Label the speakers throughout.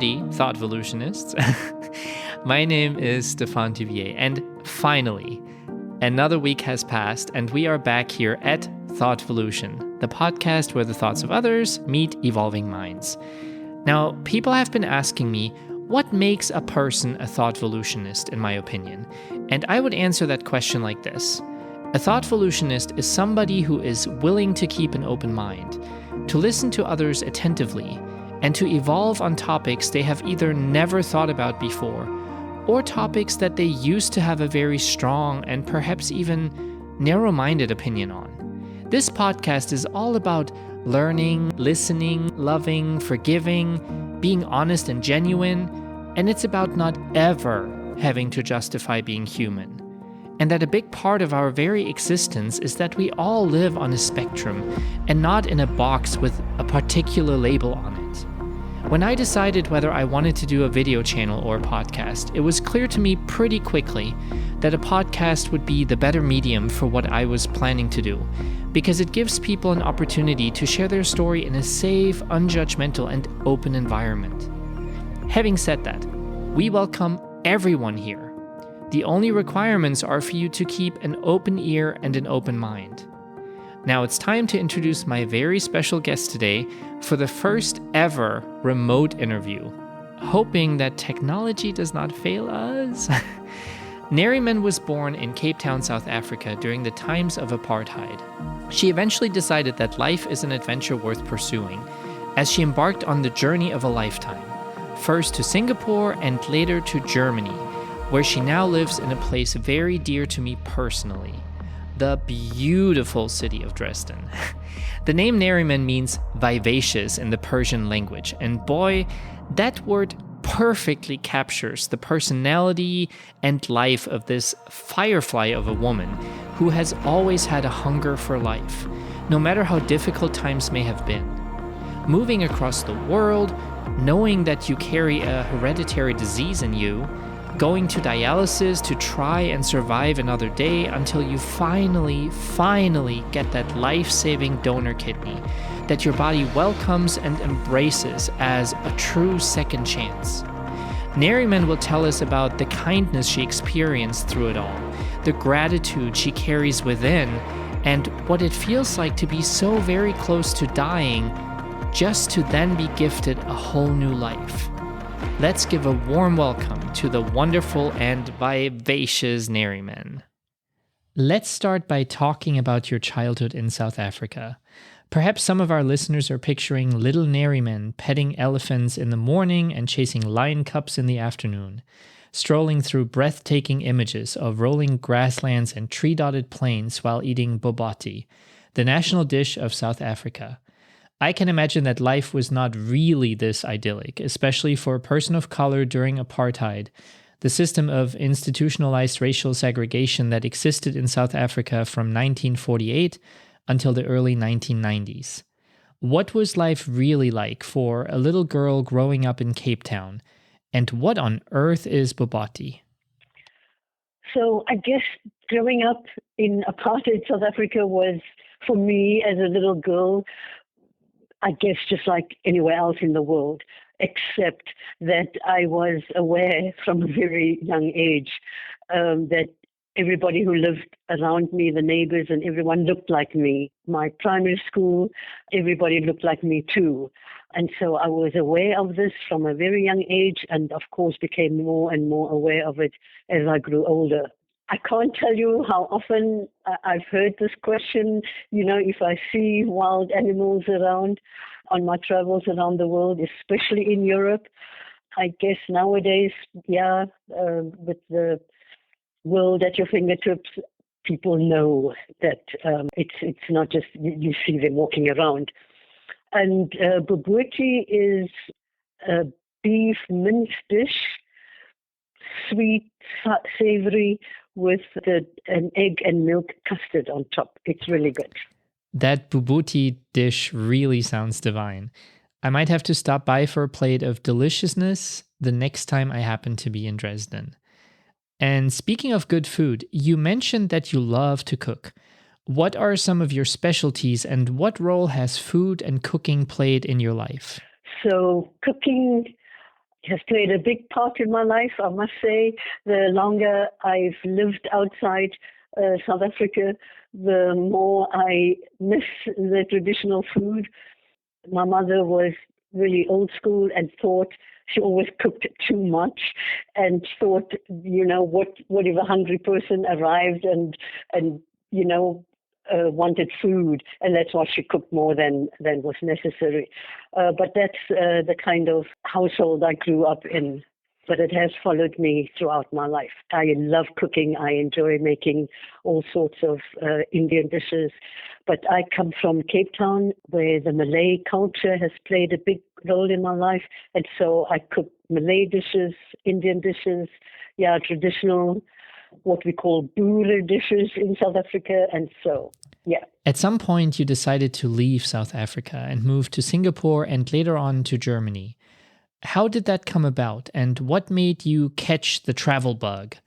Speaker 1: Howdy, thought evolutionists. My name is Stefan Duvier, and finally, another week has passed, and we are back here at Thought Evolution, the podcast where the thoughts of others meet evolving minds. Now, people have been asking me, what makes a person a thought evolutionist, in my opinion? And I would answer that question like this. A thought evolutionist is somebody who is willing to keep an open mind, to listen to others attentively, and to evolve on topics they have either never thought about before, or topics that they used to have a very strong and perhaps even narrow-minded opinion on. This podcast is all about learning, listening, loving, forgiving, being honest and genuine, and it's about not ever having to justify being human. And that a big part of our very existence is that we all live on a spectrum and not in a box with a particular label on it. When I decided whether I wanted to do a video channel or a podcast, it was clear to me pretty quickly that a podcast would be the better medium for what I was planning to do, because it gives people an opportunity to share their story in a safe, unjudgmental, and open environment. Having said that, we welcome everyone here. The only requirements are for you to keep an open ear and an open mind. Now it's time to introduce my very special guest today for the first ever remote interview, hoping that technology does not fail us. Narriman was born in Cape Town, South Africa during the times of apartheid. She eventually decided that life is an adventure worth pursuing, as she embarked on the journey of a lifetime, first to Singapore and later to Germany, where she now lives in a place very dear to me personally, the beautiful city of Dresden. The name Narriman means vivacious in the Persian language, and boy, that word perfectly captures the personality and life of this firefly of a woman who has always had a hunger for life, no matter how difficult times may have been. Moving across the world, knowing that you carry a hereditary disease in you, going to dialysis to try and survive another day until you finally get that life-saving donor kidney that your body welcomes and embraces as a true second chance. Narriman will tell us about the kindness she experienced through it all, the gratitude she carries within, and what it feels like to be so very close to dying just to then be gifted a whole new life. Let's give a warm welcome to the wonderful and vivacious Narriman. Let's start by talking about your childhood in South Africa. Perhaps some of our listeners are picturing little Narriman petting elephants in the morning and chasing lion cubs in the afternoon, strolling through breathtaking images of rolling grasslands and tree-dotted plains while eating bobotie, the national dish of South Africa. I can imagine that life was not really this idyllic, especially for a person of color during apartheid, the system of institutionalized racial segregation that existed in South Africa from 1948 until the early 1990s. What was life really like for a little girl growing up in Cape Town? And what on earth is bobotie?
Speaker 2: So I guess growing up in apartheid South Africa was, for me as a little girl, I guess just like anywhere else in the world, except that I was aware from a very young age that everybody who lived around me, the neighbors and everyone looked like me. My primary school, everybody looked like me too. And so I was aware of this from a very young age and of course became more and more aware of it as I grew older. I can't tell you how often I've heard this question, if I see wild animals around on my travels around the world, especially in Europe. I guess nowadays, with the world at your fingertips, people know that it's not just you see them walking around. And bobotie is a beef mince dish, sweet, savory, with an egg and milk custard on top. It's really good.
Speaker 1: That bobotie dish really sounds divine. I might have to stop by for a plate of deliciousness the next time I happen to be in Dresden. And speaking of good food, you mentioned that you love to cook. What are some of your specialties and what role has food and cooking played in your life?
Speaker 2: So cooking has played a big part in my life, I must say. The longer I've lived outside South Africa, the more I miss the traditional food. My mother was really old school and thought she always cooked too much and thought, what if a hungry person arrived and wanted food, and that's why she cooked more than was necessary. But that's the kind of household I grew up in. But it has followed me throughout my life. I love cooking. I enjoy making all sorts of Indian dishes. But I come from Cape Town, where the Malay culture has played a big role in my life. And so I cook Malay dishes, Indian dishes, traditional, what we call boere dishes in South Africa. And so, yeah.
Speaker 1: At some point, you decided to leave South Africa and move to Singapore and later on to Germany. How did that come about, and what made you catch the travel bug?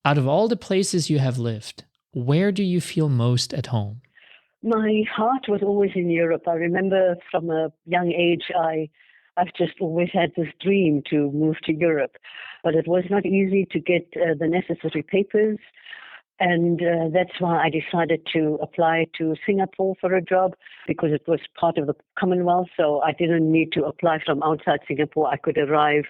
Speaker 1: Out of all the places you have lived, where do you feel most at home?
Speaker 2: My heart was always in Europe. I remember from a young age, I've just always had this dream to move to Europe. But it was not easy to get the necessary papers. And that's why I decided to apply to Singapore for a job, because it was part of the Commonwealth. So I didn't need to apply from outside Singapore. I could arrive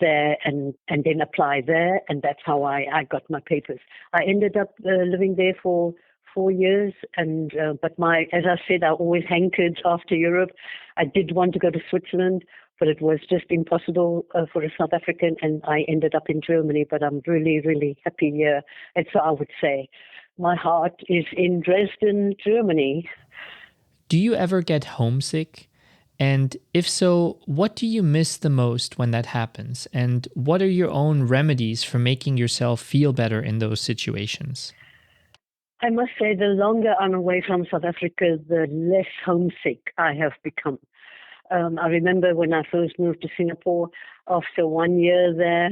Speaker 2: there and then apply there. And that's how I got my papers. I ended up living there for 4 years. And but as I said, I always hankered after Europe. I did want to go to Switzerland, but it was just impossible for a South African, and I ended up in Germany, but I'm really, really happy here. And so I would say my heart is in Dresden, Germany.
Speaker 1: Do you ever get homesick? And if so, what do you miss the most when that happens? And what are your own remedies for making yourself feel better in those situations?
Speaker 2: I must say, the longer I'm away from South Africa, the less homesick I have become. I remember when I first moved to Singapore, after 1 year there,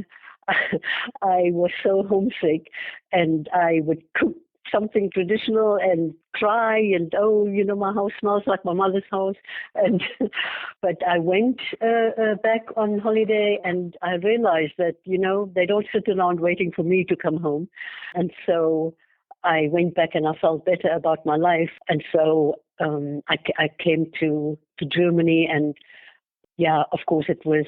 Speaker 2: I was so homesick, and I would cook something traditional and cry and, my house smells like my mother's house. And but I went back on holiday, and I realized that, they don't sit around waiting for me to come home. And so I went back and I felt better about my life. And so I came to Germany, and of course it was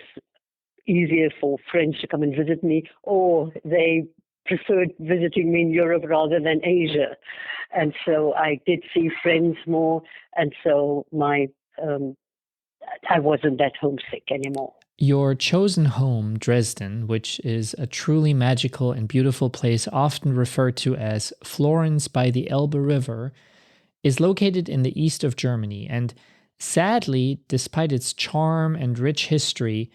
Speaker 2: easier for friends to come and visit me, or they preferred visiting me in Europe rather than Asia. And so I did see friends more, and so I wasn't that homesick anymore.
Speaker 1: Your chosen home, Dresden, which is a truly magical and beautiful place often referred to as Florence by the Elbe River, is located in the east of Germany. And sadly, despite its charm and rich history,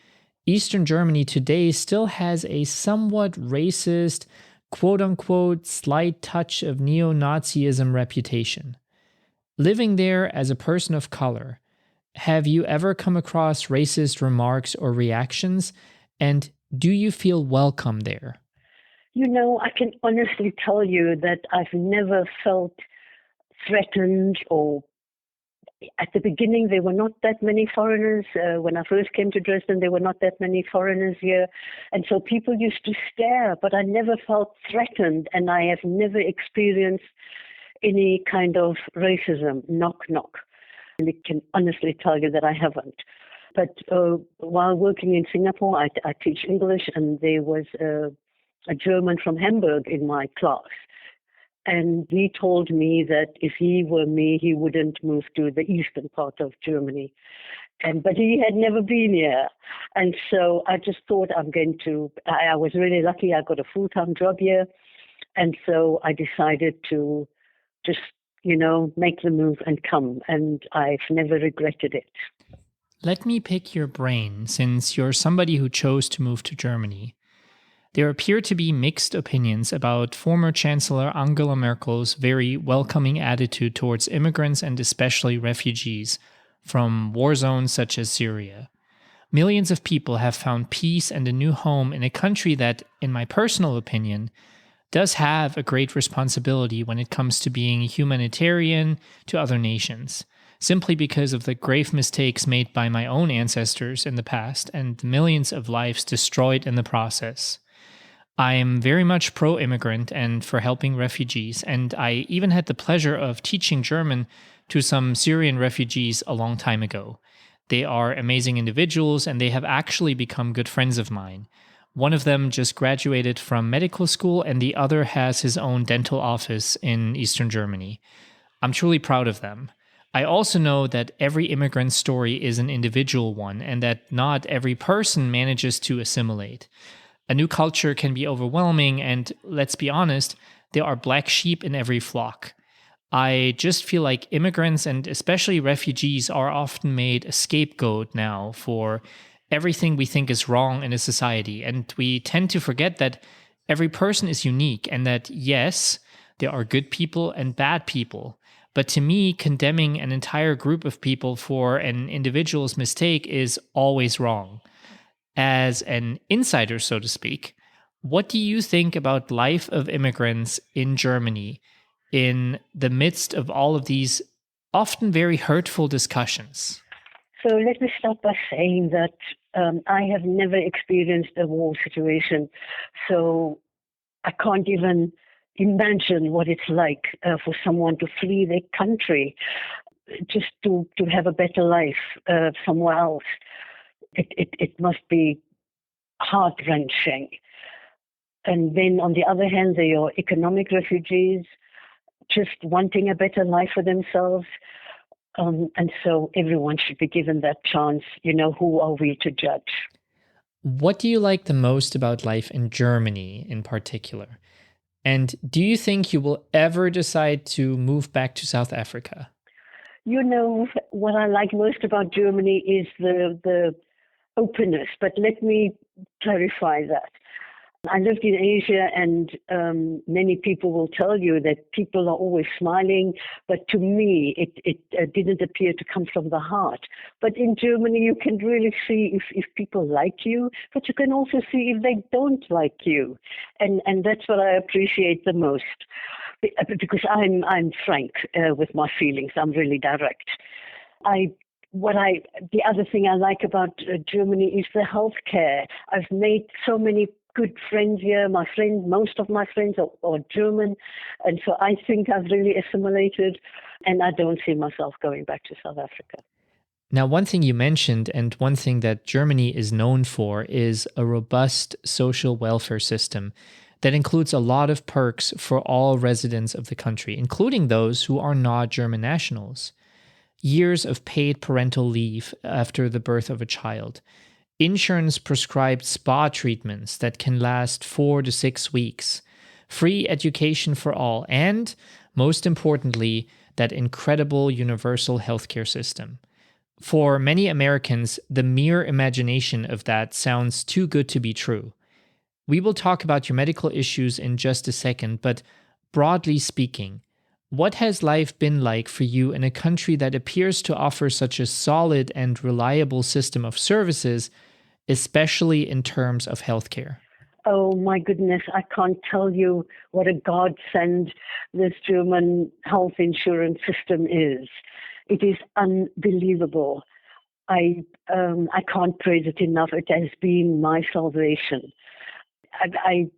Speaker 1: Eastern Germany today still has a somewhat racist, quote-unquote, slight touch of neo-Nazism reputation. Living there as a person of color, have you ever come across racist remarks or reactions? And do you feel welcome there?
Speaker 2: I can honestly tell you that I've never felt threatened, or at the beginning there were not that many foreigners. When I first came to Dresden, there were not that many foreigners here. And so people used to stare, but I never felt threatened, and I have never experienced any kind of racism, knock. And I can honestly tell you that I haven't. But while working in Singapore, I teach English, and there was a German from Hamburg in my class. And he told me that if he were me, he wouldn't move to the eastern part of Germany. But he had never been here. And so I just thought I was really lucky. I got a full-time job here. And so I decided to just, make the move and come. And I've never regretted it.
Speaker 1: Let me pick your brain, since you're somebody who chose to move to Germany. There appear to be mixed opinions about former Chancellor Angela Merkel's very welcoming attitude towards immigrants and especially refugees from war zones such as Syria. Millions of people have found peace and a new home in a country that, in my personal opinion, does have a great responsibility when it comes to being humanitarian to other nations. simply because of the grave mistakes made by my own ancestors in the past and the millions of lives destroyed in the process. I am very much pro immigrant and for helping refugees, and I even had the pleasure of teaching German to some Syrian refugees a long time ago. They are amazing individuals and they have actually become good friends of mine. One of them just graduated from medical school, and the other has his own dental office in Eastern Germany. I'm truly proud of them. I also know that every immigrant story is an individual one, and that not every person manages to assimilate. A new culture can be overwhelming, and let's be honest, there are black sheep in every flock. I just feel like immigrants and especially refugees are often made a scapegoat now for everything we think is wrong in a society. And we tend to forget that every person is unique and that, yes, there are good people and bad people. But to me, condemning an entire group of people for an individual's mistake is always wrong. As an insider, so to speak, what do you think about life of immigrants in Germany in the midst of all of these often very hurtful discussions?
Speaker 2: So let me start by saying that I have never experienced a war situation, so I can't even imagine what it's like for someone to flee their country just to have a better life somewhere else. It must be heart-wrenching. And then on the other hand, there are economic refugees just wanting a better life for themselves. And so everyone should be given that chance. Who are we to judge?
Speaker 1: What do you like the most about life in Germany in particular? And do you think you will ever decide to move back to South Africa?
Speaker 2: What I like most about Germany is the openness, but let me clarify that. I lived in Asia, and many people will tell you that people are always smiling, but to me, it didn't appear to come from the heart. But in Germany, you can really see if people like you, but you can also see if they don't like you. And that's what I appreciate the most, because I'm frank with my feelings. I'm really direct. The other thing I like about Germany is the healthcare. I've made so many good friends here. Most of my friends are German, and so I think I've really assimilated, and I don't see myself going back to South Africa.
Speaker 1: Now, one thing you mentioned, and one thing that Germany is known for, is a robust social welfare system that includes a lot of perks for all residents of the country, including those who are not German nationals. Years of paid parental leave after the birth of a child, insurance prescribed spa treatments that can last 4 to 6 weeks, free education for all, and, most importantly, that incredible universal healthcare system. For many Americans, the mere imagination of that sounds too good to be true. We will talk about your medical issues in just a second, but broadly speaking, what has life been like for you in a country that appears to offer such a solid and reliable system of services, especially in terms of healthcare?
Speaker 2: Oh my goodness, I can't tell you what a godsend this German health insurance system is. It is unbelievable. I can't praise it enough. It has been my salvation. I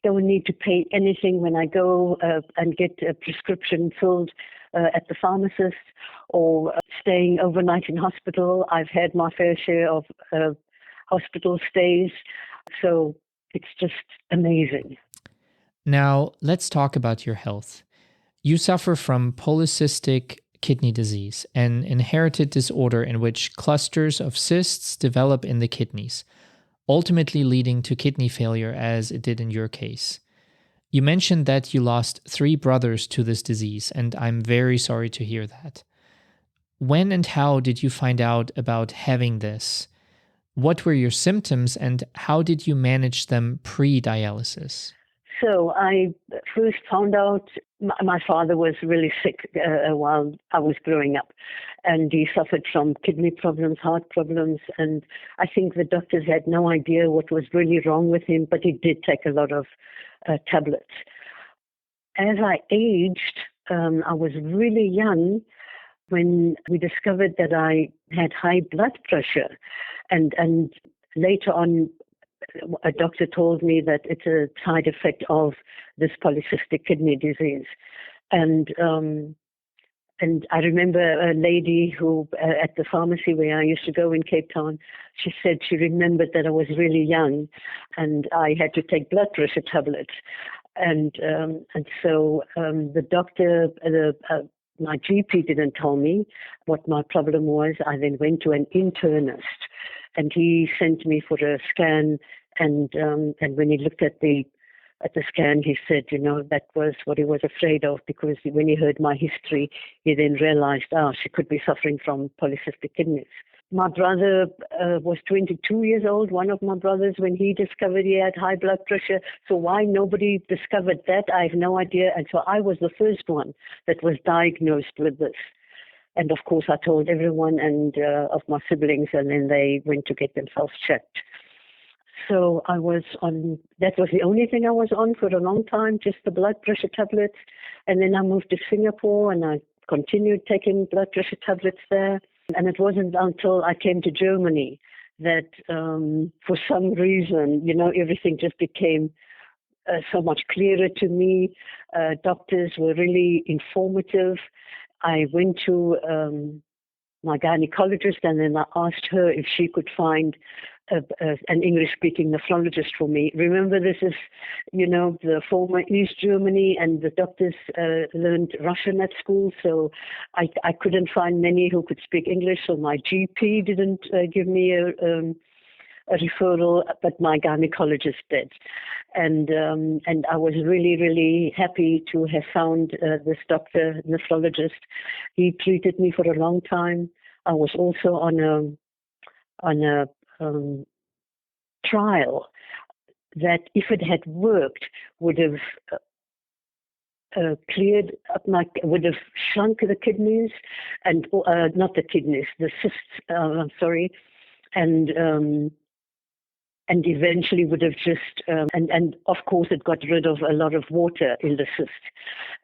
Speaker 2: don't need to pay anything when I go and get a prescription filled at the pharmacist or staying overnight in hospital. I've had my fair share of hospital stays, so it's just amazing.
Speaker 1: Now, let's talk about your health. You suffer from polycystic kidney disease, an inherited disorder in which clusters of cysts develop in the kidneys, ultimately leading to kidney failure as it did in your case. You mentioned that you lost 3 brothers to this disease, and I'm very sorry to hear that. When and how did you find out about having this? What were your symptoms, and how did you manage them pre-dialysis?
Speaker 2: So I first found out my father was really sick while I was growing up, and he suffered from kidney problems, heart problems, and I think the doctors had no idea what was really wrong with him, but he did take a lot of tablets. As I aged, I was really young. when we discovered that I had high blood pressure, and later on, a doctor told me that it's a side effect of this polycystic kidney disease. And and I remember a lady who, at the pharmacy where I used to go in Cape Town, she said she remembered that I was really young and I had to take blood pressure tablets. And so the doctor, my GP didn't tell me what my problem was. I then went to an internist and he sent me for a scan. And when he looked at the scan, he said, that was what he was afraid of, because when he heard my history, he then realized, she could be suffering from polycystic kidneys. My brother was 22 years old, one of my brothers, when he discovered he had high blood pressure. So why nobody discovered that, I have no idea. And so I was the first one that was diagnosed with this. And of course, I told everyone and of my siblings, and then they went to get themselves checked. So I was on, that was the only thing I was on for a long time, just the blood pressure tablets. And then I moved to Singapore and I continued taking blood pressure tablets there. And it wasn't until I came to Germany that for some reason, everything just became so much clearer to me. Doctors were really informative. I went to my gynecologist, and then I asked her if she could find an English-speaking nephrologist for me. Remember, this is, the former East Germany, and the doctors learned Russian at school, so I couldn't find many who could speak English, so my GP didn't give me a referral, but my gynecologist did. And I was really, really happy to have found this doctor, nephrologist. He treated me for a long time. I was also on a trial that, if it had worked, would have cleared up would have shrunk the kidneys, and not the kidneys, the cysts. I'm sorry, and eventually would have just and of course it got rid of a lot of water in the cyst.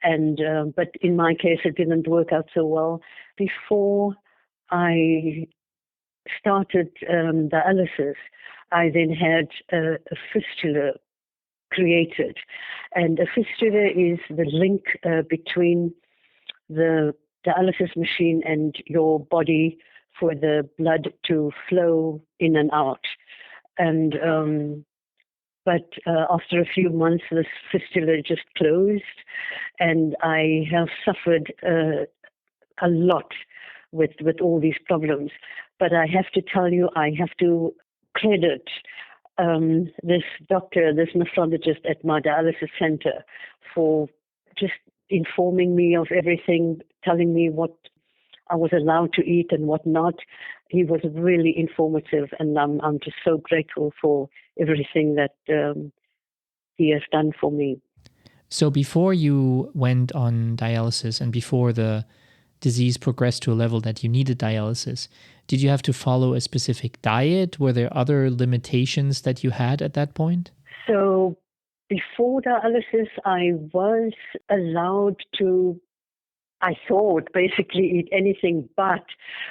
Speaker 2: And but in my case, it didn't work out so well. Before I started dialysis, I then had a fistula created. And a fistula is the link between the dialysis machine and your body for the blood to flow in and out. And but after a few months, this fistula just closed, and I have suffered a lot with all these problems. But I have to tell you, I have to credit this doctor, this nephrologist at my dialysis center, for just informing me of everything, telling me what I was allowed to eat and what not. He was really informative, and I'm just so grateful for everything that he has done for me.
Speaker 1: So before you went on dialysis and before the disease progressed to a level that you needed dialysis, did you have to follow a specific diet? Were there other limitations that you had at that point?
Speaker 2: So before dialysis, I was allowed to, I thought, basically eat anything, but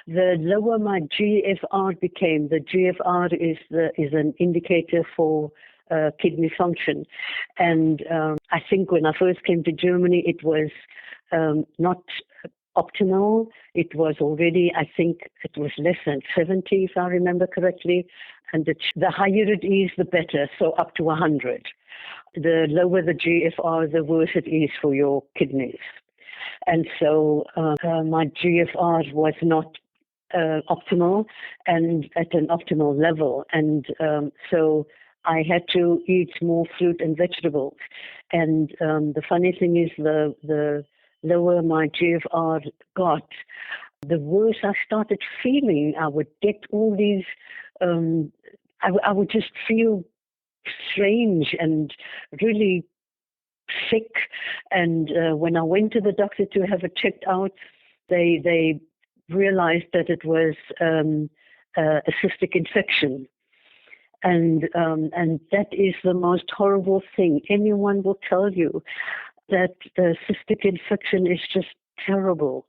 Speaker 2: the lower my GFR became, the GFR is an indicator for kidney function. And I think when I first came to Germany, it was not optimal. It was already, I think it was less than 70, if I remember correctly. And the higher it is, the better, so up to 100. The lower the GFR, the worse it is for your kidneys. And so my GFR was not optimal and at an optimal level. And so I had to eat more fruit and vegetables. And the funny thing is, the lower my GFR got, the worse I started feeling. I would get all these, I would just feel strange and really sick. And when I went to the doctor to have it checked out, they realized that it was a cystic infection. And that is the most horrible thing. Anyone will tell you that the cystic infection is just terrible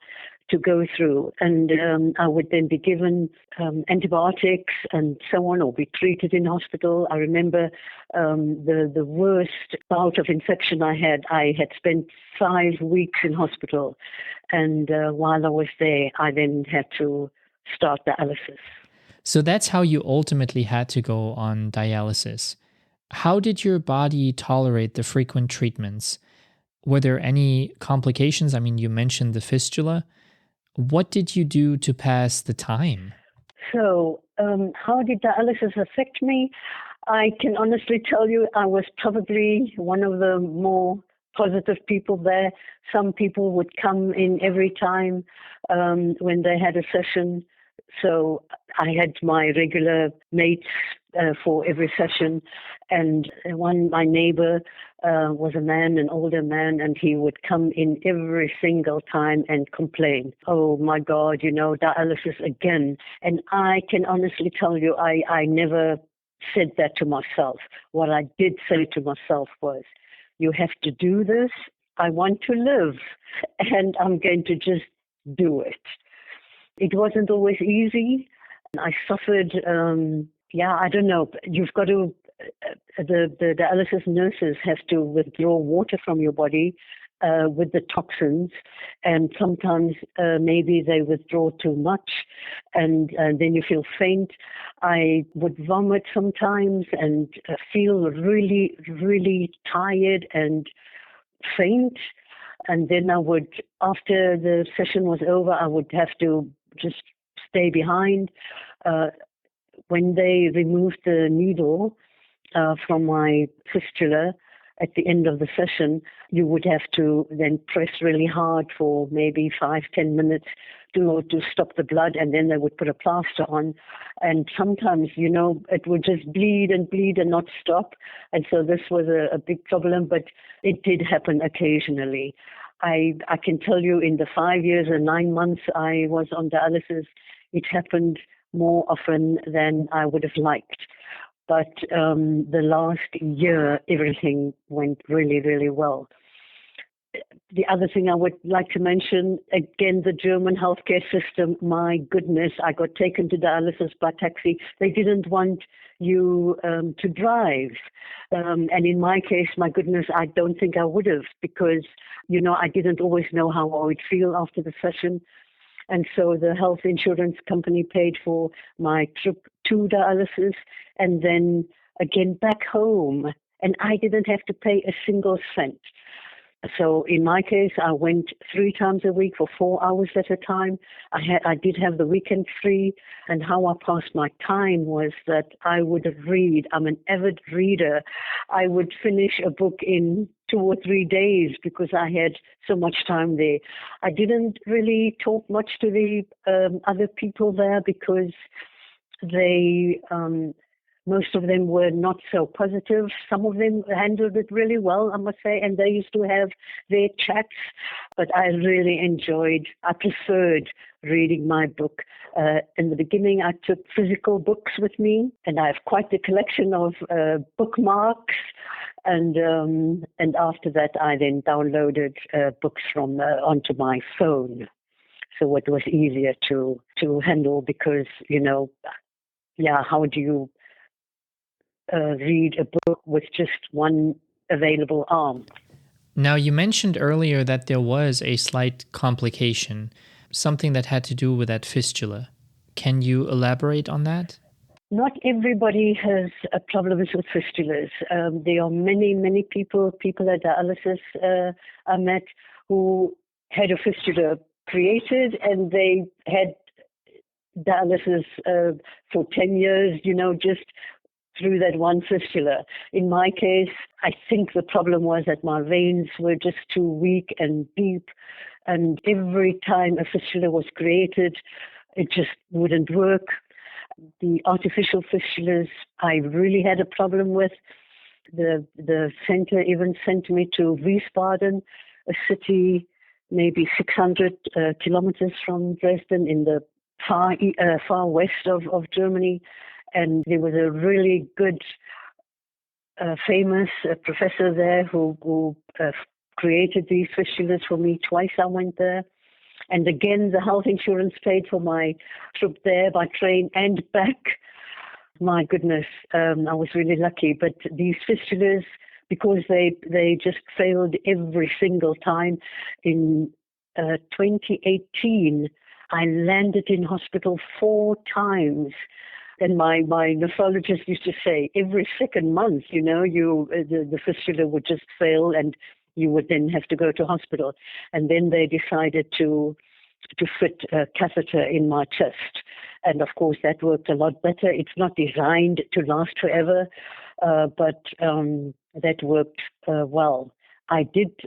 Speaker 2: to go through. And I would then be given antibiotics and so on, or be treated in hospital. I remember the worst bout of infection I had spent 5 weeks in hospital. And while I was there, I then had to start dialysis.
Speaker 1: So that's how you ultimately had to go on dialysis. How did your body tolerate the frequent treatments? Were there any complications? I mean, you mentioned the fistula. What did you do to pass the time?
Speaker 2: So, how did dialysis affect me? I can honestly tell you I was probably one of the more positive people there. Some people would come in every time when they had a session. So I had my regular mates for every session. And my neighbor was a man, an older man, and he would come in every single time and complain. Oh my God, dialysis again. And I can honestly tell you, I never said that to myself. What I did say to myself was, you have to do this. I want to live, and I'm going to just do it. It wasn't always easy. I suffered, I don't know. You've got to, the dialysis nurses have to withdraw water from your body with the toxins, and sometimes maybe they withdraw too much, and then you feel faint. I would vomit sometimes and feel really, really tired and faint. And then I would, after the session was over, I would have to just stay behind. When they removed the needle from my fistula at the end of the session, you would have to then press really hard for maybe 5-10 minutes to stop the blood, and then they would put a plaster on. And sometimes, it would just bleed and not stop. And so this was a big problem, but it did happen occasionally. I can tell you in the 5 years and 9 months I was on dialysis, it happened more often than I would have liked. But the last year, everything went really, really well. The other thing I would like to mention, again, the German healthcare system, my goodness, I got taken to dialysis by taxi. They didn't want you to drive. And in my case, my goodness, I don't think I would have, because, I didn't always know how I would feel after the session. And so the health insurance company paid for my trip to dialysis and then again back home. And I didn't have to pay a single cent. So in my case, I went 3 times a week for 4 hours at a time. I did have the weekend free, and how I passed my time was that I would read. I'm an avid reader. I would finish a book in 2 or 3 days because I had so much time there. I didn't really talk much to the other people there because they most of them were not so positive. Some of them handled it really well, I must say, and they used to have their chats. But I preferred reading my book. In the beginning, I took physical books with me, and I have quite the collection of bookmarks. And after that, I then downloaded books from onto my phone. So it was easier to handle because, how do you read a book with just one available arm?
Speaker 1: Now, you mentioned earlier that there was a slight complication, something that had to do with that fistula. Can you elaborate on that?
Speaker 2: Not everybody has problems with fistulas. There are many, many people at dialysis I met who had a fistula created, and they had dialysis for 10 years, just through that one fistula. In my case, I think the problem was that my veins were just too weak and deep, and every time a fistula was created, it just wouldn't work. The artificial fistulas I really had a problem with. The center even sent me to Wiesbaden, a city maybe 600 kilometers from Dresden in the far west of Germany. And there was a really good, famous professor there who created these fistulas for me. Twice I went there. And again, the health insurance paid for my trip there by train and back. My goodness, I was really lucky. But these fistulas, because they just failed every single time. In 2018, I landed in hospital 4 times. And my nephrologist used to say, every second month, the fistula would just fail and you would then have to go to hospital. And then they decided to fit a catheter in my chest. And of course, that worked a lot better. It's not designed to last forever, but that worked well. I did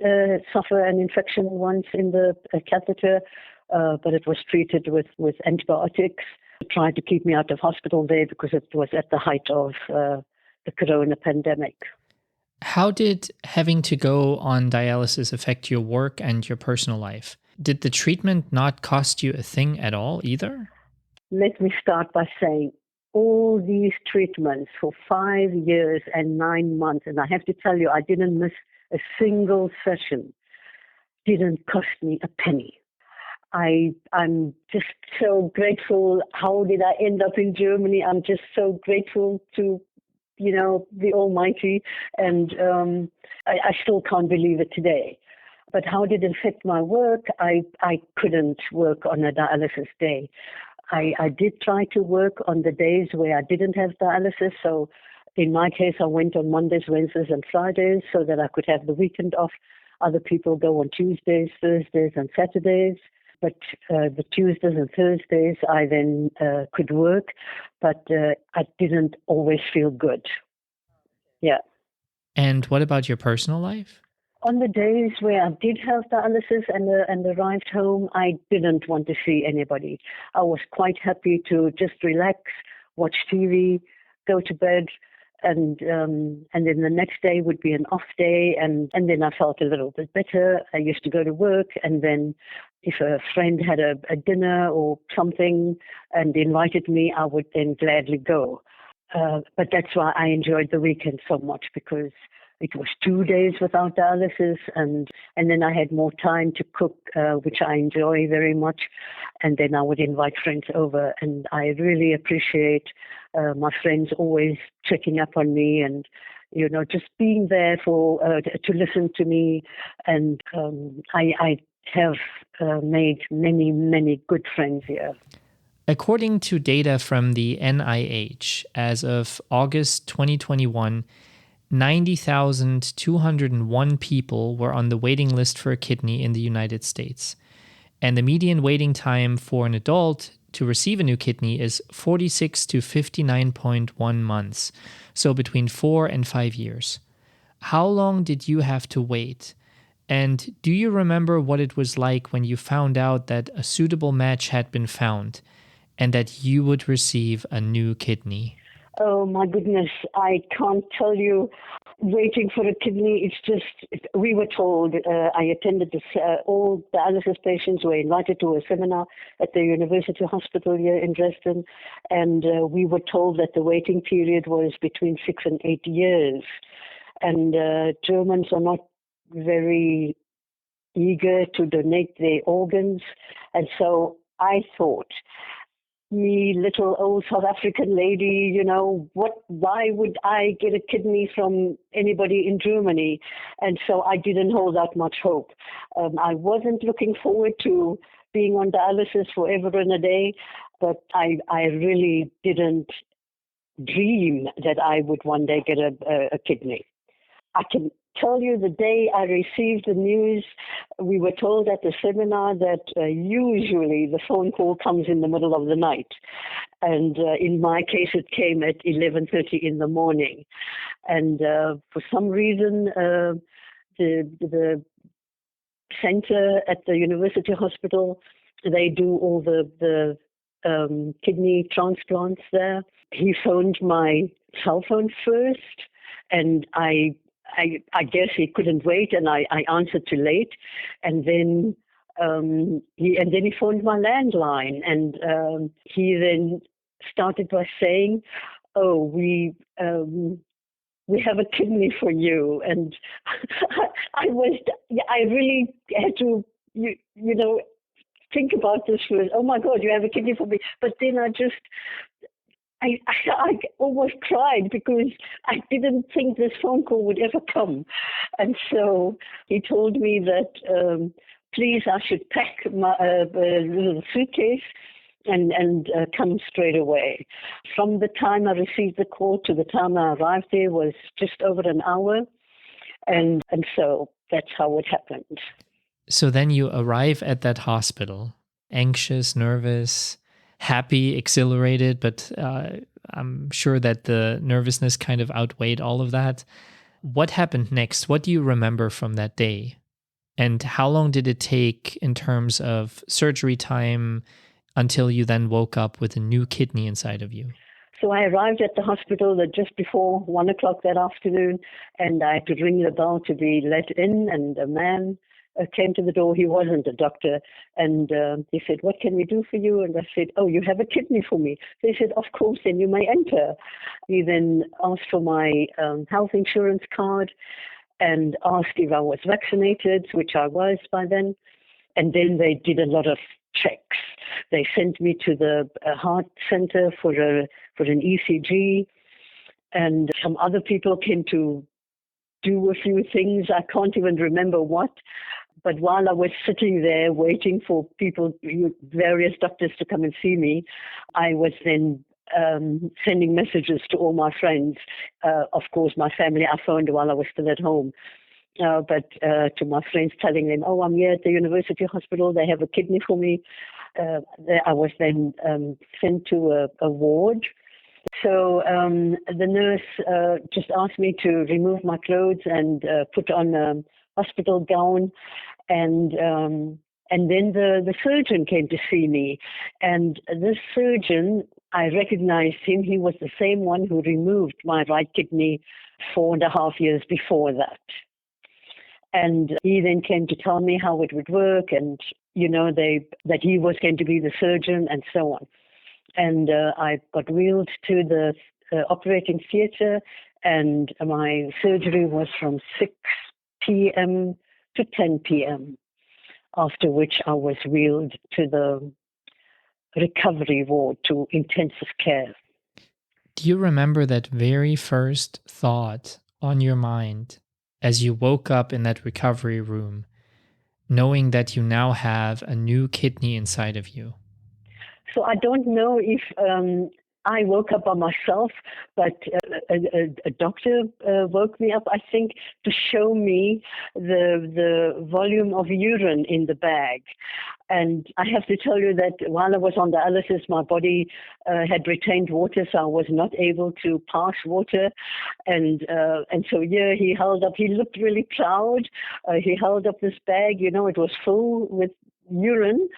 Speaker 2: suffer an infection once in the catheter, but it was treated with antibiotics. Tried to keep me out of hospital there because it was at the height of the corona pandemic.
Speaker 1: How did having to go on dialysis affect your work and your personal life? Did the treatment not cost you a thing at all either?
Speaker 2: Let me start by saying all these treatments for 5 years and 9 months, and I have to tell you, I didn't miss a single session, didn't cost me a penny. I'm just so grateful. How did I end up in Germany? I'm just so grateful to, the Almighty. And I still can't believe it today. But how did it affect my work? I couldn't work on a dialysis day. I did try to work on the days where I didn't have dialysis. So in my case, I went on Mondays, Wednesdays, and Fridays so that I could have the weekend off. Other people go on Tuesdays, Thursdays, and Saturdays. But the Tuesdays and Thursdays, I then could work, but I didn't always feel good. Yeah.
Speaker 1: And what about your personal life?
Speaker 2: On the days where I did have dialysis and arrived home, I didn't want to see anybody. I was quite happy to just relax, watch TV, go to bed, and then the next day would be an off day, and then I felt a little bit better. I used to go to work, and then if a friend had a dinner or something and invited me, I would then gladly go. But that's why I enjoyed the weekend so much, because it was 2 days without dialysis, and then I had more time to cook, which I enjoy very much. And then I would invite friends over, and I really appreciate my friends always checking up on me and, just being there to listen to me. And I have made many, many good friends here.
Speaker 1: According to data from the NIH, as of August 2021, 90,201 people were on the waiting list for a kidney in the United States. And the median waiting time for an adult to receive a new kidney is 46 to 59.1 months, so between 4 and 5 years. How long did you have to wait? And do you remember what it was like when you found out that a suitable match had been found and that you would receive a new kidney?
Speaker 2: Oh, my goodness. I can't tell you. Waiting for a kidney, it's just, we were told, I attended this, all dialysis patients were invited to a seminar at the University Hospital here in Dresden, and we were told that the waiting period was between 6 and 8 years. And Germans are not very eager to donate their organs, and so I thought, me little old South African lady, why would I get a kidney from anybody in Germany? And so I didn't hold out much hope. I wasn't looking forward to being on dialysis forever and a day, but I really didn't dream that I would one day get a kidney. I can tell you the day I received the news, we were told at the seminar that usually the phone call comes in the middle of the night. And in my case, it came at 11:30 in the morning. And for some reason, the center at the University Hospital, they do all the kidney transplants there. He phoned my cell phone first, and I guess he couldn't wait, and I answered too late, and then he phoned my landline, and he then started by saying, "Oh, we have a kidney for you," and I really had to think about this first. Oh my God, you have a kidney for me. But then I almost cried because I didn't think this phone call would ever come. And so he told me that, please, I should pack my little suitcase and come straight away. From the time I received the call to the time I arrived there was just over an hour. And so that's how it happened.
Speaker 1: So then you arrive at that hospital, anxious, nervous, happy, exhilarated, but I'm sure that the nervousness kind of outweighed all of that. What happened next? What do you remember from that day? And how long did it take in terms of surgery time until you then woke up with a new kidney inside of you?
Speaker 2: So I arrived at the hospital just before 1 o'clock that afternoon, and I had to ring the bell to be let in, and a man came to the door. He wasn't a doctor, and he said, "What can we do for you?" And I said, "Oh, you have a kidney for me." They said, "Of course, then you may enter." He then asked for my health insurance card and asked if I was vaccinated, which I was by then. And then they did a lot of checks. They sent me to the heart center for an ECG, and some other people came to do a few things. I can't even remember what. But while I was sitting there waiting for people, various doctors to come and see me, I was then sending messages to all my friends. Of course, my family I phoned while I was still at home. But to my friends, telling them, "Oh, I'm here at the university hospital. They have a kidney for me." I was then sent to a ward. So the nurse just asked me to remove my clothes and put on a hospital gown, and then the surgeon came to see me. And this surgeon, I recognized him. He was the same one who removed my right kidney 4.5 years before that. And he then came to tell me how it would work, and that he was going to be the surgeon and so on. And I got wheeled to the operating theater, and my surgery was from 6 p.m. to 10 p.m., after which I was wheeled to the recovery ward, to intensive care.
Speaker 1: Do you remember that very first thought on your mind as you woke up in that recovery room, knowing that you now have a new kidney inside of you?
Speaker 2: So I don't know if I woke up by myself, but a doctor woke me up, I think, to show me the volume of urine in the bag. And I have to tell you that while I was on dialysis, my body had retained water, so I was not able to pass water. And so he held up. He looked really proud. He held up this bag. It was full with urine,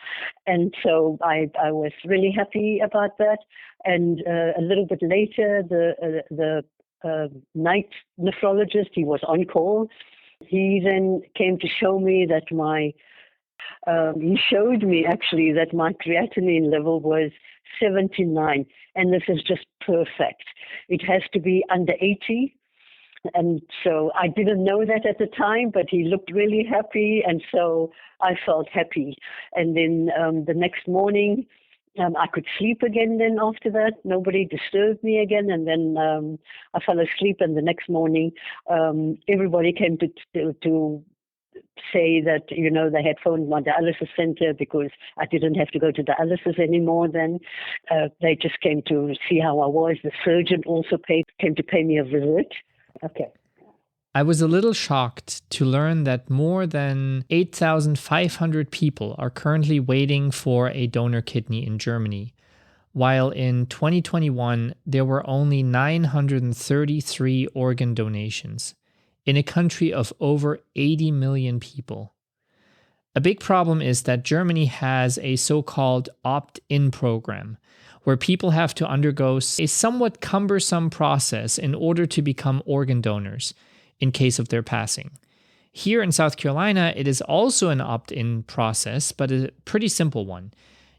Speaker 2: and so I was really happy about that. And a little bit later, the night nephrologist, he was on call. He then came to show me that he showed me actually that my creatinine level was 79, and this is just perfect. It has to be under 80. And so I didn't know that at the time, but he looked really happy, and so I felt happy. And then the next morning, I could sleep again then after that. Nobody disturbed me again, and then I fell asleep, and the next morning everybody came to say that, they had phoned my dialysis center because I didn't have to go to dialysis anymore then. They just came to see how I was. The surgeon also came to pay me a visit. Okay.
Speaker 1: I was a little shocked to learn that more than 8,500 people are currently waiting for a donor kidney in Germany, while in 2021 there were only 933 organ donations in a country of over 80 million people. A big problem is that Germany has a so-called opt-in program, where people have to undergo a somewhat cumbersome process in order to become organ donors in case of their passing. Here in South Carolina, it is also an opt-in process, but a pretty simple one.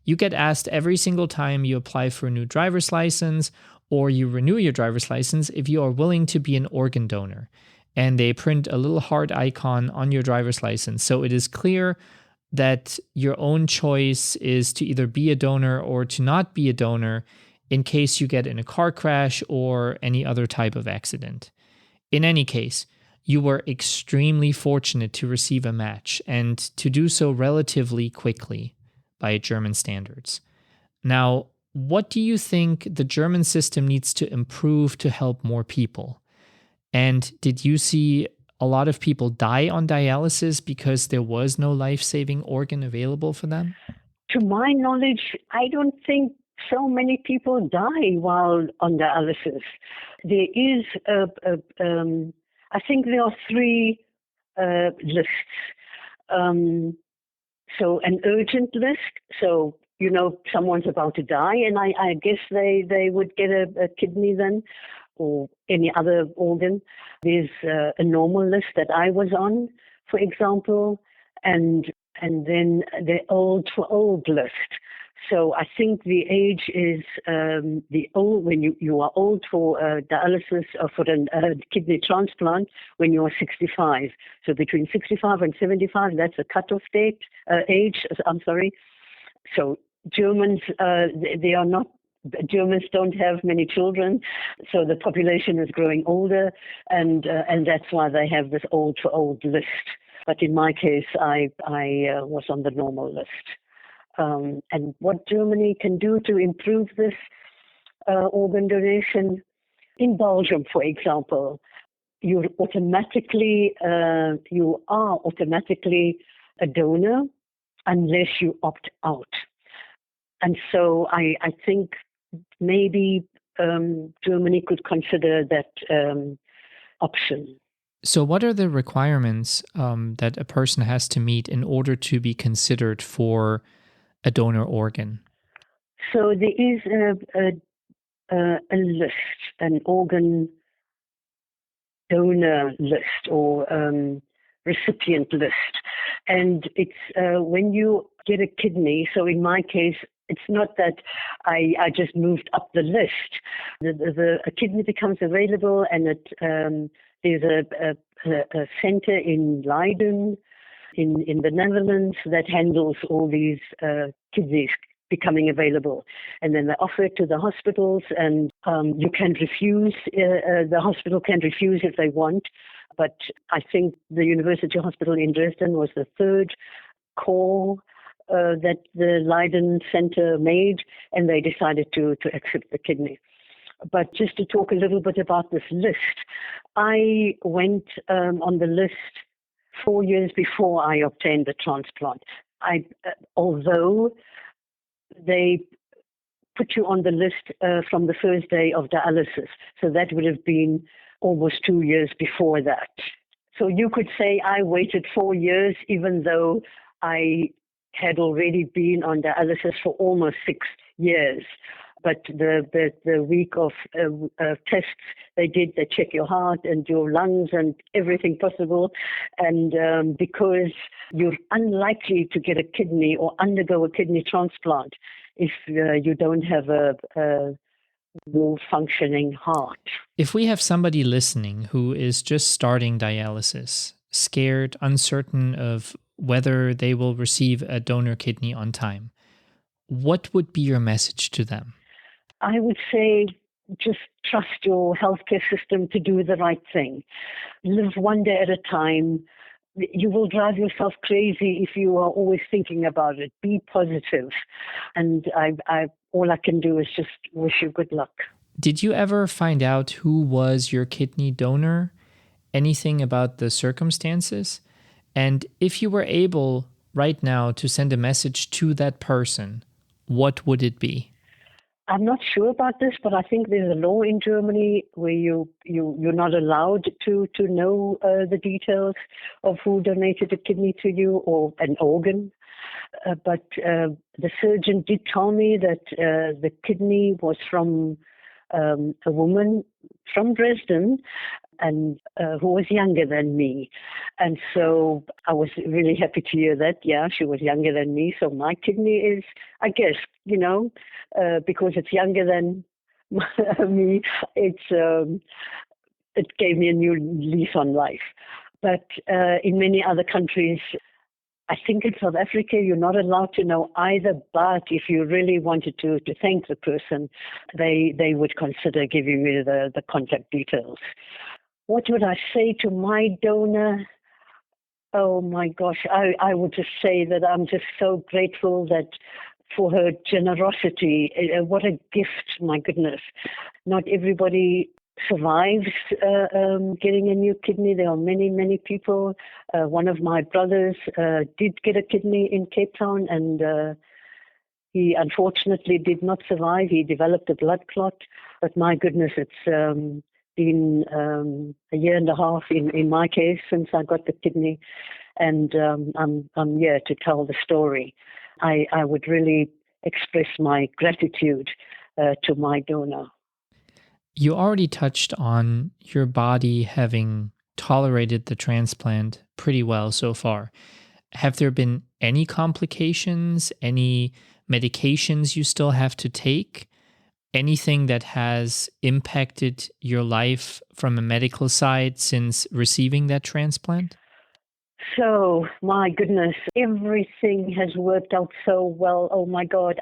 Speaker 1: You get asked every single time you apply for a new driver's license or you renew your driver's license if you are willing to be an organ donor. And they print a little heart icon on your driver's license, so it is clear that your own choice is to either be a donor or to not be a donor in case you get in a car crash or any other type of accident. In any case, you were extremely fortunate to receive a match and to do so relatively quickly by German standards. Now, what do you think the German system needs to improve to help more people? And did you see a lot of people die on dialysis because there was no life-saving organ available for them?
Speaker 2: To my knowledge, I don't think so many people die while on dialysis. There is I think there are three lists. So an urgent list. So someone's about to die, and I guess they would get a kidney then, or any other organ. There's a normal list that I was on, for example, and then the old for old list. So I think the age is the old when you are old for dialysis or for a kidney transplant when you are 65. So between 65 and 75, that's a cutoff date age. I'm sorry. So Germans, they are not. Germans don't have many children, so the population is growing older, and that's why they have this old for old list. But in my case, I was on the normal list. And what Germany can do to improve this organ donation, in Belgium, for example, you are automatically a donor unless you opt out. And so I think maybe Germany could consider that option.
Speaker 1: So, what are the requirements that a person has to meet in order to be considered for a donor organ?
Speaker 2: So there is a list, an organ donor list or recipient list. And it's when you get a kidney, so in my case, it's not that I just moved up the list. A kidney becomes available, and there's a center in Leiden, in the Netherlands, that handles all these kidneys becoming available. And then they offer it to the hospitals, and you can refuse. The hospital can refuse if they want. But I think the University Hospital in Dresden was the third call that the Leiden Center made, and they decided to accept the kidney. But just to talk a little bit about this list, I went on the list 4 years before I obtained the transplant. Although they put you on the list from the first day of dialysis, so that would have been almost 2 years before that. So you could say I waited 4 years, even though I had already been on dialysis for almost 6 years. But the week of tests they did, they check your heart and your lungs and everything possible. And because you're unlikely to get a kidney or undergo a kidney transplant if you don't have a well functioning heart.
Speaker 1: If we have somebody listening who is just starting dialysis, scared, uncertain of whether they will receive a donor kidney on time, what would be your message to them?
Speaker 2: I would say just trust your healthcare system to do the right thing. Live one day at a time. You will drive yourself crazy if you are always thinking about it. Be positive. And all I can do is just wish you good luck.
Speaker 1: Did you ever find out who was your kidney donor? Anything about the circumstances? And if you were able right now to send a message to that person, what would it be?
Speaker 2: I'm not sure about this, but I think there's a law in Germany where you're not allowed to know the details of who donated a kidney to you or an organ. But the surgeon did tell me that the kidney was from a woman from Dresden and who was younger than me. And so I was really happy to hear that, yeah, she was younger than me. So my kidney is, I guess, because it's younger than me, it gave me a new lease on life. But in many other countries, I think in South Africa, you're not allowed to know either, but if you really wanted to thank the person, they would consider giving you the contact details. What would I say to my donor? Oh my gosh, I would just say that I'm just so grateful that for her generosity. What a gift, my goodness. Not everybody survives getting a new kidney. There are many, many people. One of my brothers did get a kidney in Cape Town, and he unfortunately did not survive. He developed a blood clot. But my goodness, it's been a year and a half in my case since I got the kidney, and I'm here to tell the story. I would really express my gratitude to my donor.
Speaker 1: You already touched on your body having tolerated the transplant pretty well so far. Have there been any complications, any medications you still have to take? Anything that has impacted your life from a medical side since receiving that transplant?
Speaker 2: So, my goodness, everything has worked out so well. Oh my God,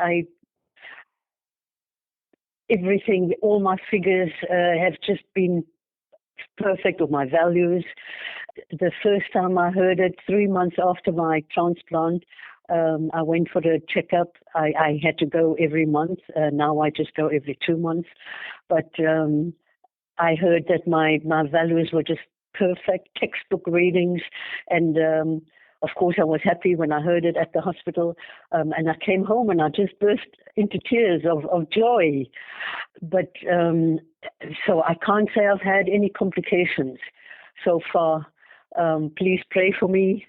Speaker 2: everything, all my figures have just been perfect with my values. The first time I heard it, 3 months after my transplant, I went for a checkup. I had to go every month. Now I just go every 2 months. But I heard that my values were just perfect, textbook readings. And of course, I was happy when I heard it at the hospital. And I came home and I just burst into tears of joy. But so I can't say I've had any complications so far. Please pray for me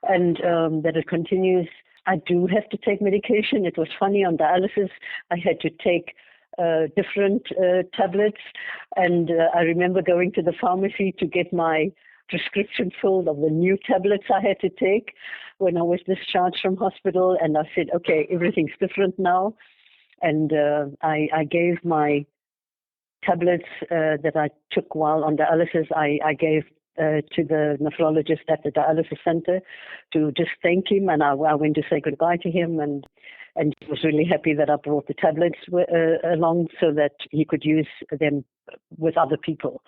Speaker 2: and that it continues. I do have to take medication. It was funny, on dialysis, I had to take different tablets. And I remember going to the pharmacy to get my prescription filled of the new tablets I had to take when I was discharged from hospital. And I said, okay, everything's different now. And I gave my tablets that I took while on dialysis, I gave to the nephrologist at the dialysis center to just thank him. And I went to say goodbye to him, and he was really happy that I brought the tablets along so that he could use them with other people.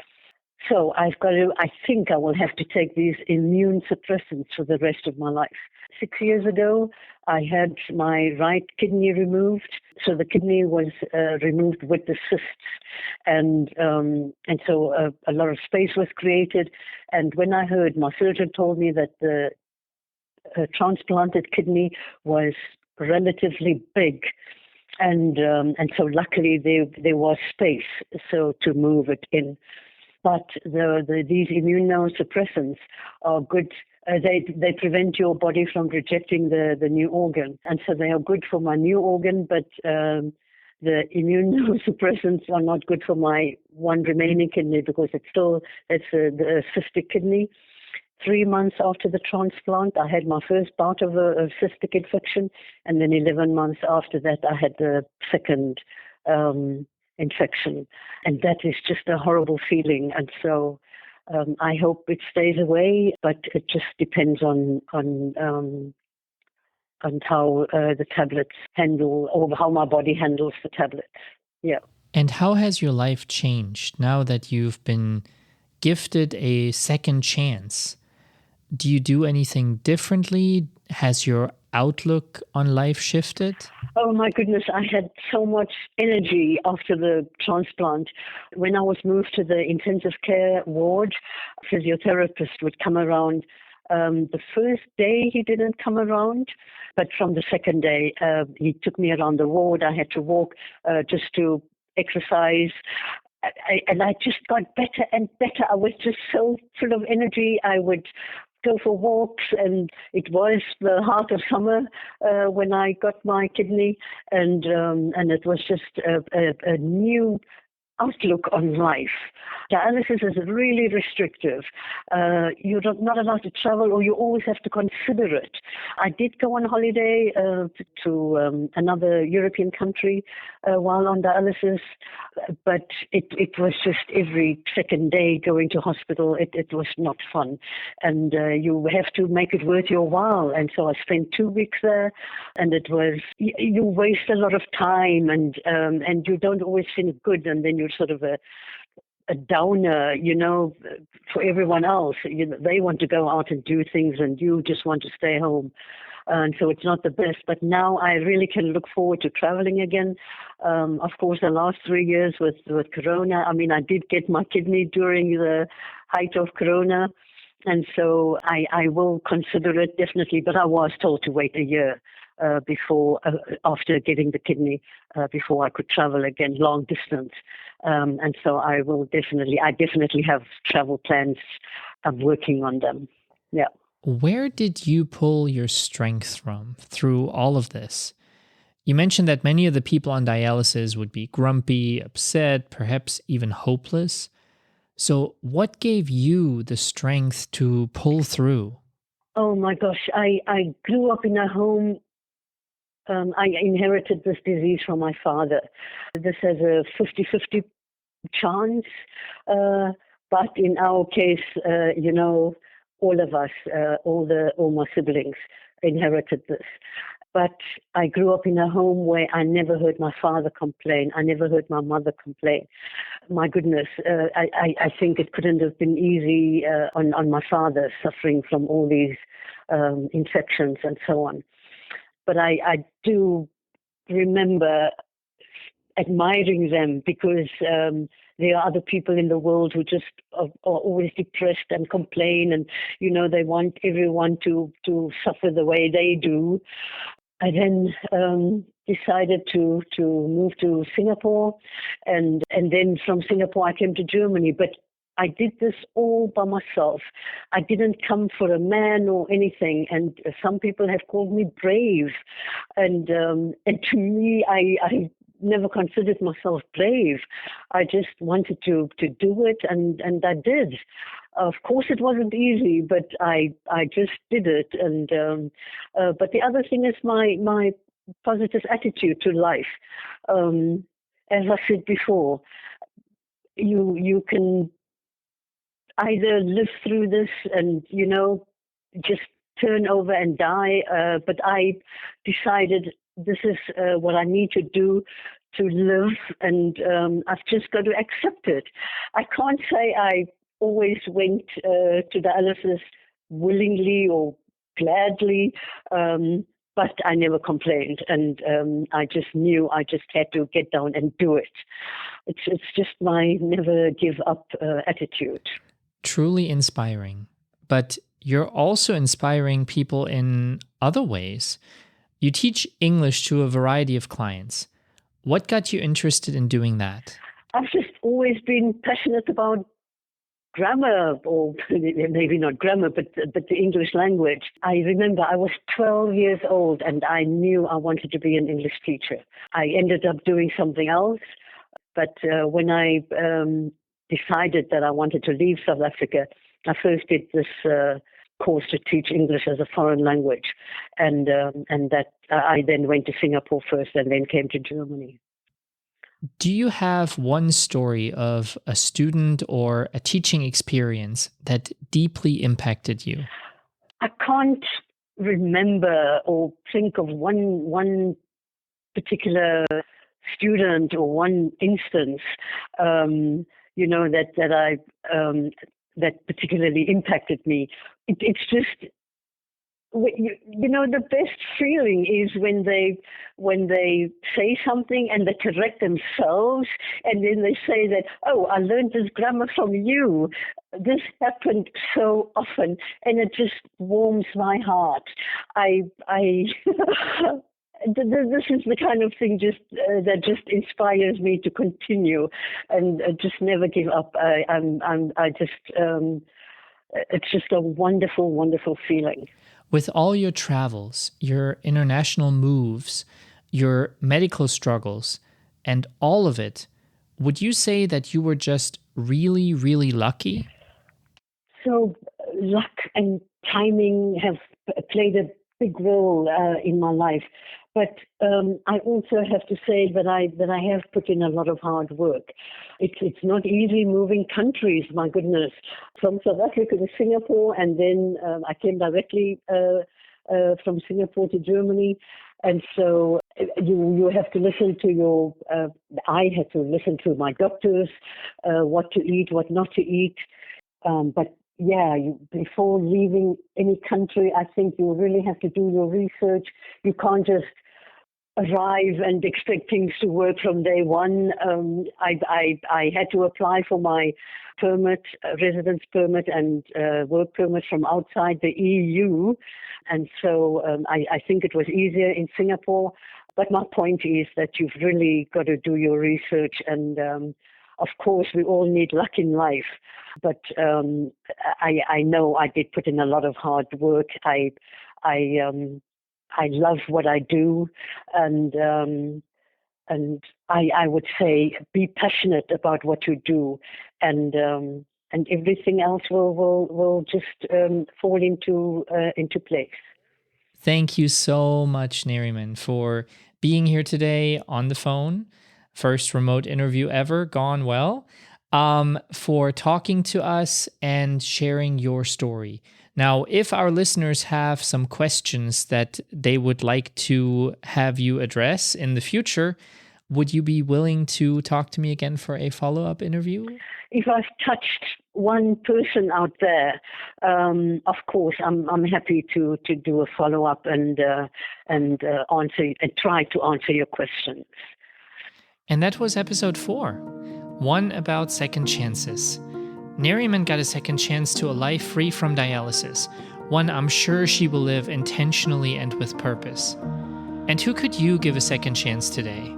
Speaker 2: So I think I will have to take these immune suppressants for the rest of my life. 6 years ago, I had my right kidney removed. So the kidney was removed with the cysts. And so a lot of space was created. And when I heard, my surgeon told me that the transplanted kidney was relatively big. And so luckily there was space so to move it in. But these immunosuppressants are good. They prevent your body from rejecting the new organ. And so they are good for my new organ, but the immunosuppressants are not good for my one remaining kidney because it's the cystic kidney. 3 months after the transplant, I had my first bout of a cystic infection, and then 11 months after that, I had the second infection, and that is just a horrible feeling. And so I hope it stays away, but it just depends on how the tablets handle, or how my body handles the tablets. Yeah.
Speaker 1: And how has your life changed now that you've been gifted a second chance? Do you do anything differently? Has your outlook on life shifted?
Speaker 2: Oh my goodness, I had so much energy after the transplant. When I was moved to the intensive care ward, a physiotherapist would come around. The first day he didn't come around, but from the second day, he took me around the ward. I had to walk just to exercise. And I just got better and better. I was just so full of energy. I would go for walks, and it was the heart of summer when I got my kidney, and it was just a new outlook on life. Dialysis is really restrictive. You're not allowed to travel, or you always have to consider it. I did go on holiday to another European country while on dialysis, but it was just every second day going to hospital. It was not fun, and you have to make it worth your while. And so I spent 2 weeks there, and it was you waste a lot of time, and you don't always feel good, and then you're sort of a downer, for everyone else. They want to go out and do things, and you just want to stay home. And so it's not the best. But now I really can look forward to traveling again. Of course, the last 3 years with Corona, I did get my kidney during the height of Corona. And so I will consider it definitely, but I was told to wait a year after getting the kidney, before I could travel again long distance. And so I definitely have travel plans. I'm working on them. Yeah.
Speaker 1: Where did you pull your strength from through all of this? You mentioned that many of the people on dialysis would be grumpy, upset, perhaps even hopeless. So what gave you the strength to pull through?
Speaker 2: Oh my gosh, I grew up in a home. I inherited this disease from my father. This has a 50-50 chance, but in our case, all of us, all my siblings inherited this. But I grew up in a home where I never heard my father complain. I never heard my mother complain. My goodness, I think it couldn't have been easy on my father, suffering from all these infections and so on. But I do remember admiring them, because there are other people in the world who just are always depressed and complain, and they want everyone to suffer the way they do. I then decided to move to Singapore, and then from Singapore I came to Germany. But I did this all by myself. I didn't come for a man or anything. And some people have called me brave, and to me, I never considered myself brave. I just wanted to do it, and I did. Of course, it wasn't easy, but I just did it. And but the other thing is my positive attitude to life. As I said before, you can either live through this and just turn over and die. But I decided this is what I need to do to live, and I've just got to accept it. I can't say I always went to dialysis willingly or gladly, but I never complained, and I just knew I just had to get down and do it. It's just my never give up attitude.
Speaker 1: Truly inspiring. But you're also inspiring people in other ways. You teach English to a variety of clients. What got you interested in doing that?
Speaker 2: I've just always been passionate about grammar, or maybe not grammar, but the English language. I remember I was 12 years old and I knew I wanted to be an English teacher. I ended up doing something else, but when I decided that I wanted to leave South Africa, I first did this course to teach English as a foreign language, and that I then went to Singapore first and then came to Germany.
Speaker 1: Do you have one story of a student or a teaching experience that deeply impacted you?
Speaker 2: I can't remember or think of one particular student or one instance, that particularly impacted me. It's just, the best feeling is when they say something and they correct themselves, and then they say that, oh, I learned this grammar from you. This happened so often, and it just warms my heart. This is the kind of thing that just inspires me to continue and just never give up. It's just a wonderful, wonderful feeling.
Speaker 1: With all your travels, your international moves, your medical struggles, and all of it, Would you say that you were just really, really lucky?
Speaker 2: So luck and timing have played a big role in my life, but I also have to say that I have put in a lot of hard work. It's not easy moving countries. My goodness, from South Africa to Singapore, and then I came directly from Singapore to Germany, and so you have to listen to your. I had to listen to my doctors, what to eat, what not to eat, but yeah, before leaving any country, I think you really have to do your research. You can't just arrive and expect things to work from day one. I had to apply for my permit, residence permit, and work permit from outside the EU, and so I think it was easier in Singapore. But my point is that you've really got to do your research, and of course, we all need luck in life. But I know I did put in a lot of hard work. I love what I do, and I would say be passionate about what you do, and everything else will just fall into place.
Speaker 1: Thank you so much, Narriman, for being here today on the phone. First remote interview ever, gone well. For talking to us and sharing your story. Now, if our listeners have some questions that they would like to have you address in the future, would you be willing to talk to me again for a follow-up interview?
Speaker 2: If I've touched one person out there, of course, I'm happy to do a follow-up and answer and try to answer your questions.
Speaker 1: And that was episode 4, one about second chances. Narriman got a second chance to a life free from dialysis, one I'm sure she will live intentionally and with purpose. And who could you give a second chance today?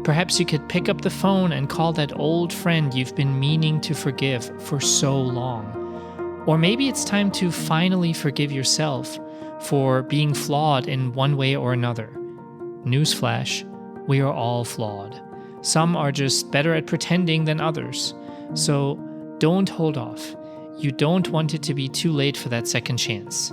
Speaker 1: Perhaps you could pick up the phone and call that old friend you've been meaning to forgive for so long. Or maybe it's time to finally forgive yourself for being flawed in one way or another. Newsflash, we are all flawed. Some are just better at pretending than others. So don't hold off. You don't want it to be too late for that second chance.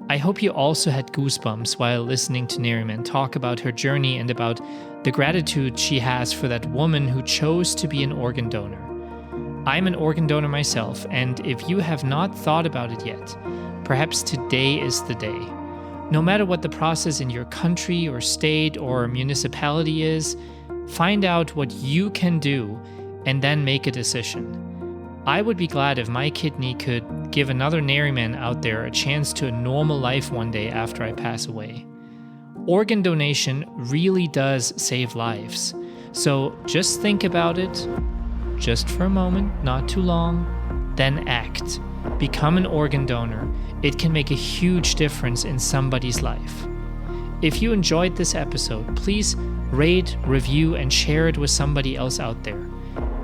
Speaker 1: I hope you also had goosebumps while listening to Narriman talk about her journey and about the gratitude she has for that woman who chose to be an organ donor. I'm an organ donor myself, and if you have not thought about it yet, perhaps today is the day. No matter what the process in your country or state or municipality is, find out what you can do and then make a decision. I would be glad if my kidney could give another Narriman out there a chance to a normal life one day after I pass away. Organ donation really does save lives. So just think about it, just for a moment, not too long, then act. Become an organ donor. It can make a huge difference in somebody's life. If you enjoyed this episode, please rate, review, and share it with somebody else out there.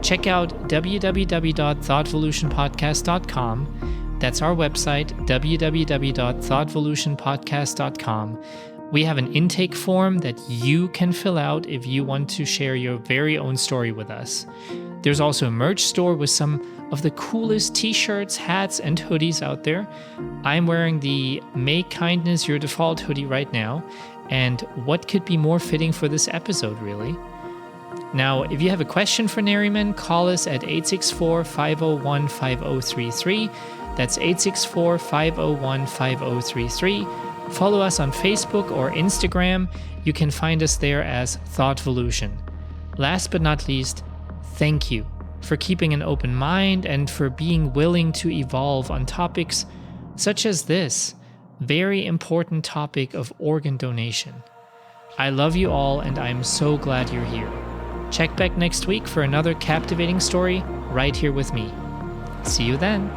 Speaker 1: Check out www.thoughtvolutionpodcast.com. That's our website, www.thoughtvolutionpodcast.com. We have an intake form that you can fill out if you want to share your very own story with us. There's also a merch store with some of the coolest t-shirts, hats, and hoodies out there. I'm wearing the Make Kindness Your Default hoodie right now, and what could be more fitting for this episode, really? Now, if you have a question for Narriman, call us at 864-501-5033. That's 864-501-5033. Follow us on Facebook or Instagram. You can find us there as Thoughtvolution. Last but not least, thank you for keeping an open mind and for being willing to evolve on topics such as this very important topic of organ donation. I love you all, and I'm so glad you're here. Check back next week for another captivating story right here with me. See you then.